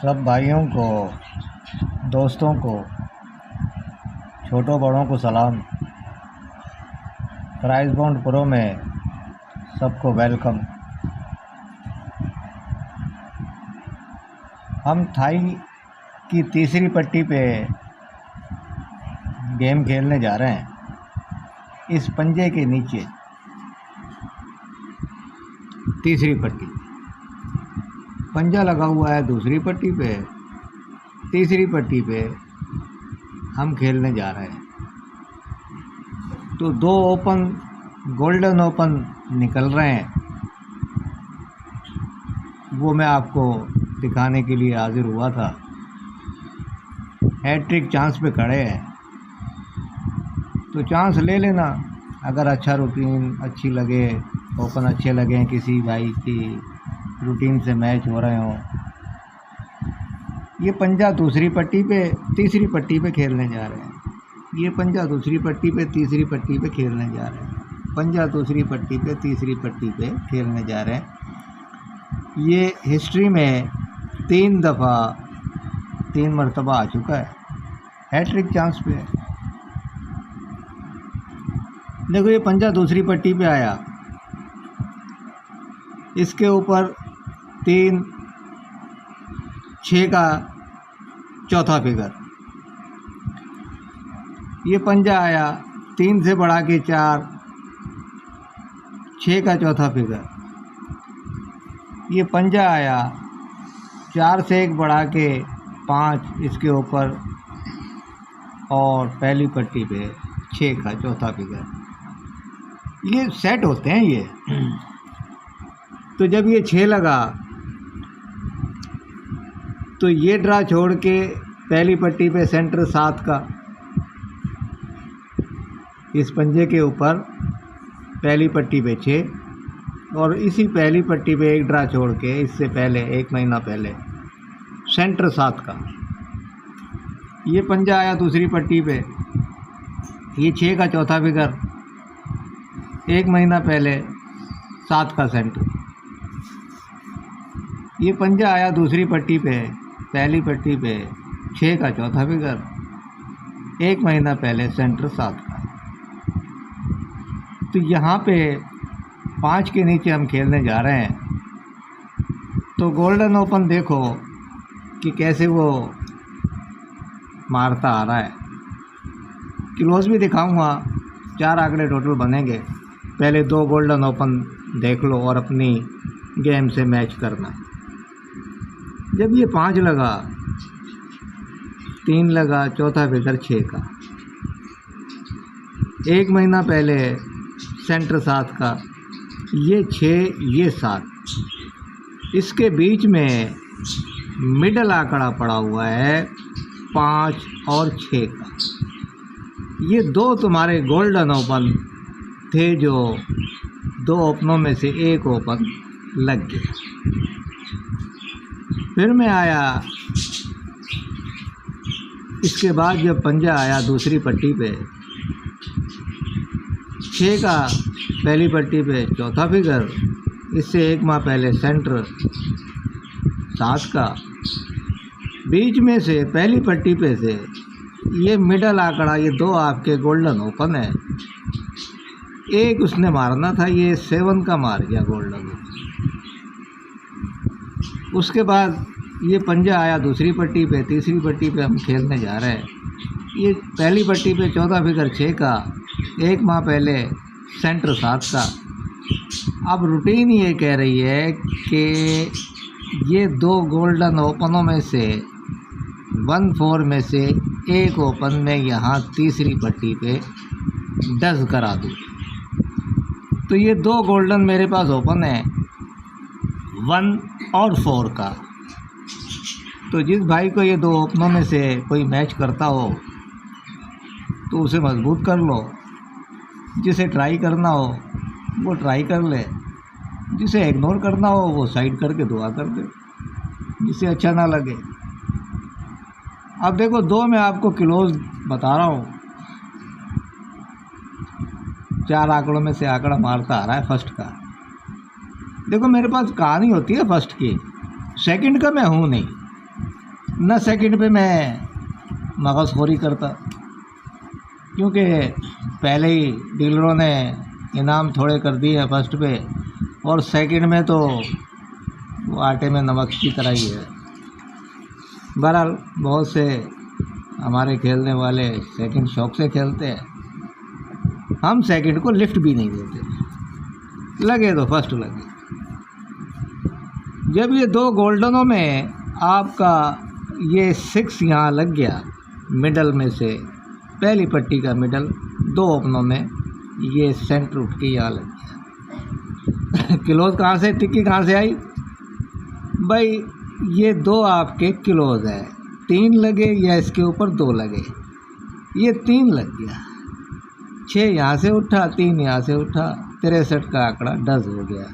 सब भाइयों को, दोस्तों को, छोटों बड़ों को सलाम। प्राइस बॉन्ड प्रो में सबको वेलकम। हम थाई की तीसरी पट्टी पे गेम खेलने जा रहे हैं। इस पंजे के नीचे तीसरी पट्टी, पंजा लगा हुआ है दूसरी पट्टी पे। तीसरी पट्टी पे हम खेलने जा रहे हैं। तो दो ओपन, गोल्डन ओपन निकल रहे हैं, वो मैं आपको दिखाने के लिए हाजिर हुआ था। हैट्रिक चांस पे खड़े हैं, तो चांस ले लेना। अगर अच्छा रूटीन अच्छी लगे, ओपन अच्छे लगे, किसी भाई की रूटीन से मैच हो रहे हों। ये पंजा दूसरी पट्टी पे तीसरी पट्टी पे खेलने जा रहे हैं। ये पंजा दूसरी पट्टी पे तीसरी पट्टी पे खेलने जा रहे हैं। पंजा दूसरी पट्टी पे तीसरी पट्टी पे खेलने जा रहे हैं। ये हिस्ट्री में 3 मरतबा आ चुका है। हैट्रिक चांस पे है। देखो, ये पंजा दूसरी पट्टी पे आया, इसके ऊपर 3 6 का चौथा फिगर। ये पंजा आया 3 से बढ़ा के 4, 6 का चौथा फिगर। ये पंजा आया 4 से 1 बढ़ा के 5 इसके ऊपर, और पहली पट्टी पे 6 का चौथा फिगर। ये सेट होते हैं ये। तो जब ये 6 लगा तो ये ड्रा छोड़ के पहली पट्टी पे सेंटर 7 का, इस पंजे के ऊपर पहली पट्टी पे 6, और इसी पहली पट्टी पे एक ड्रा छोड़ के इससे पहले 1 महीना पहले सेंटर 7 का। ये पंजा आया दूसरी पट्टी पे, ये 6 का चौथा फिगर, 1 महीना पहले 7 का सेंटर। ये पंजा आया दूसरी पट्टी पे, पहली पट्टी पे 6 का चौथा फिगर, 1 महीना पहले सेंटर 7 का। तो यहाँ पे 5 के नीचे हम खेलने जा रहे हैं। तो गोल्डन ओपन देखो कि कैसे वो मारता आ रहा है। क्लोज भी दिखाऊंगा, 4 आंकड़े टोटल बनेंगे। पहले 2 गोल्डन ओपन देख लो और अपनी गेम से मैच करना। जब ये 5 लगा, 3 लगा, चौथा फिगर 6 का, 1 महीना पहले सेंटर 7 का, ये 6, ये 7, इसके बीच में मिडल आंकड़ा पड़ा हुआ है 5 और 6 का। ये 2 तुम्हारे गोल्डन ओपन थे, जो 2 ओपनों में से 1 ओपन लग गया। फिर मैं आया, इसके बाद जब पंजा आया दूसरी पट्टी पे 6 का, पहली पट्टी पे चौथा फिगर, इससे 1 माह पहले सेंटर 7 का, बीच में से पहली पट्टी पे से ये मिडल आंकड़ा, ये 2 आपके गोल्डन ओपन है। एक उसने मारना था, ये 7 का मार गया गोल्डन। उसके बाद ये पंजा आया दूसरी पट्टी पे, तीसरी पट्टी पे हम खेलने जा रहे हैं। ये पहली पट्टी पे चौथा फिगर 6 का, 1 माह पहले सेंटर 7 का। अब रूटीन ये कह रही है कि ये 2 गोल्डन ओपनों में से 1-4 में से 1 ओपन में यहाँ तीसरी पट्टी पे 10 करा दूँ। तो ये 2 गोल्डन मेरे पास ओपन है, 1 और 4 का। तो जिस भाई को ये 2 ओपनों में से कोई मैच करता हो तो उसे मजबूत कर लो। जिसे ट्राई करना हो वो ट्राई कर ले, जिसे इग्नोर करना हो वो साइड करके दुआ कर दे, जिसे अच्छा ना लगे। अब देखो, 2 में आपको क्लोज बता रहा हूँ। 4 आंकड़ों में से आंकड़ा मारता आ रहा है फर्स्ट का। देखो, मेरे पास कहानी होती है फर्स्ट की, सेकंड का मैं हूँ नहीं। न सेकंड पे मैं मगज़खोरी करता, क्योंकि पहले ही डीलरों ने इनाम थोड़े कर दिए हैं फर्स्ट पे, और सेकंड में तो वो आटे में नमक की तरह ही है। बहरहाल बहुत से हमारे खेलने वाले सेकंड शौक से खेलते हैं, हम सेकंड को लिफ्ट भी नहीं देते, लगे तो फर्स्ट लगे। जब ये 2 गोल्डनों में आपका ये 6 यहाँ लग गया, मिडल में से पहली पट्टी का मिडल, 2 ओपनों में ये सेंटर उठ के यहाँ लग गया। क्लोज कहाँ से, टिक्की कहाँ से आई भाई? ये 2 आपके क्लोज है, 3 लगे या इसके ऊपर 2 लगे, ये 3 लग गया। 6 यहाँ से उठा, 3 यहाँ से उठा, 63 का आंकड़ा डज हो गया।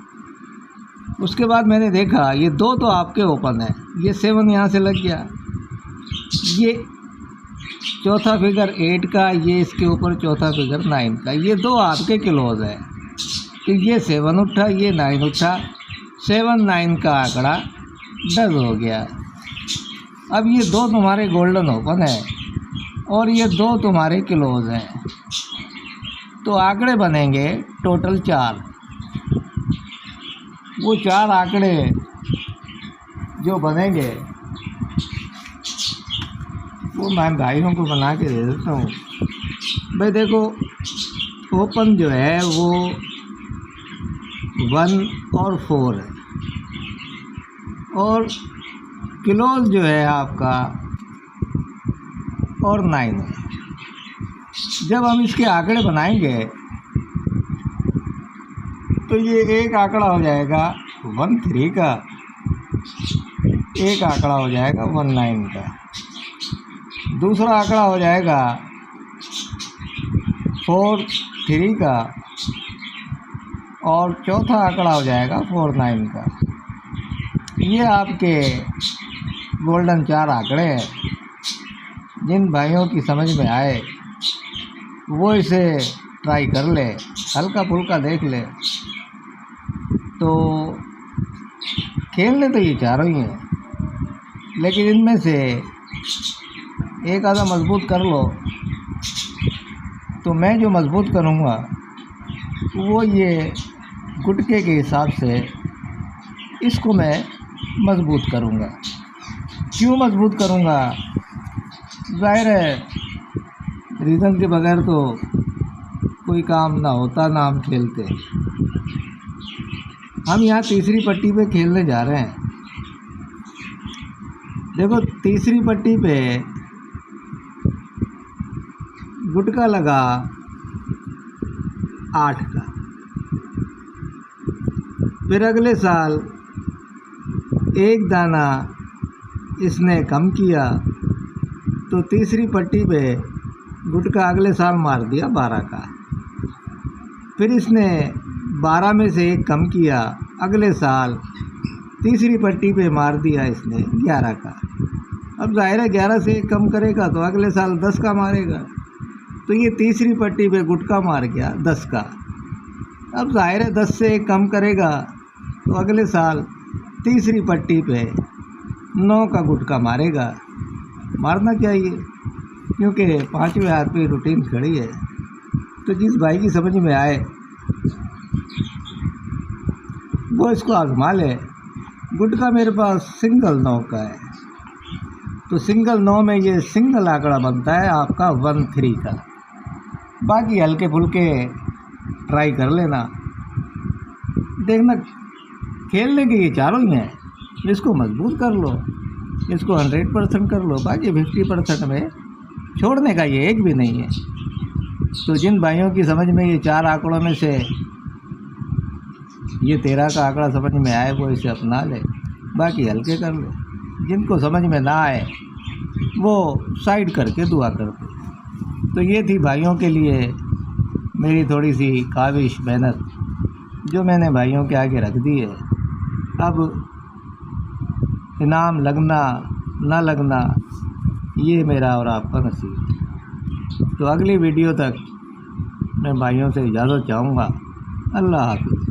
उसके बाद मैंने देखा ये 2 तो आपके ओपन है, ये 7 यहाँ से लग गया, ये चौथा फिगर 8 का, ये इसके ऊपर चौथा फिगर 9 का, ये 2 आपके क्लोज है। तो ये 7 उठा, ये 9 उठा, 7 9 का आंकड़ा डज हो गया। अब ये 2 तुम्हारे गोल्डन ओपन है और ये 2 तुम्हारे क्लोज हैं, तो आंकड़े बनेंगे टोटल 4। वो 4 आंकड़े जो बनेंगे वो मैं भाइयों को बना के दे देता हूँ। भाई देखो, ओपन जो है वो 1 और 4 है, और क्लोज जो है आपका और 9 है। जब हम इसके आंकड़े बनाएंगे तो ये एक आंकड़ा हो जाएगा 1 3 का, एक आंकड़ा हो जाएगा 1 9 का, दूसरा आंकड़ा हो जाएगा 4 3 का, और चौथा आंकड़ा हो जाएगा 4 9 का। ये आपके गोल्डन 4 आंकड़े हैं। जिन भाइयों की समझ में आए वो इसे ट्राई कर ले, हल्का फुल्का देख ले। तो खेलने तो ये चारों ही हैं, लेकिन इनमें से एक आधा मजबूत कर लो। तो मैं जो मजबूत करूँगा वो ये गुटके के हिसाब से इसको मैं मजबूत करूँगा। क्यों मजबूत करूँगा? जाहिर है रीज़न के बगैर तो कोई काम ना होता, ना हम खेलते। हम यहाँ तीसरी पट्टी पे खेलने जा रहे हैं। देखो, तीसरी पट्टी पे गुटका लगा 8 का, फिर अगले साल एक दाना इसने कम किया, तो तीसरी पट्टी पे गुटका अगले साल मार दिया 12 का। फिर इसने 12 में से 1 कम किया, अगले साल तीसरी पट्टी पे मार दिया इसने 11 का। अब जाहिर है 11 से 1 कम करेगा तो अगले साल 10 का मारेगा, तो ये तीसरी पट्टी पे गुटका मार गया 10 का। अब जाहिर है 10 से 1 कम करेगा तो अगले साल तीसरी पट्टी पे 9 का गुटका मारेगा। मारना चाहिए, क्योंकि 5वें हाथ पे रूटीन खड़ी है। तो जिस भाई की समझ में आए वो इसको आजमा ले। गुटका मेरे पास सिंगल 9 का है, तो सिंगल 9 में ये सिंगल आंकड़ा बनता है आपका 1 3 का। बाकी हल्के फुल्के ट्राई कर लेना, देखना। खेलने के ये चारों ही हैं, इसको मजबूत कर लो, इसको 100% कर लो, बाकी 50% में छोड़ने का ये एक भी नहीं है। तो जिन भाइयों की समझ में ये 4 आंकड़ों में से ये 13 का आंकड़ा समझ में आए वो इसे अपना ले, बाकी हल्के कर ले। जिनको समझ में ना आए वो साइड करके दुआ कर दे। तो ये थी भाइयों के लिए मेरी थोड़ी सी काविश, मेहनत, जो मैंने भाइयों के आगे रख दी है। अब इनाम लगना ना लगना ये मेरा और आपका नसीब। तो अगली वीडियो तक मैं भाइयों से इजाज़त चाहूँगा। अल्लाह हाफ़िज़।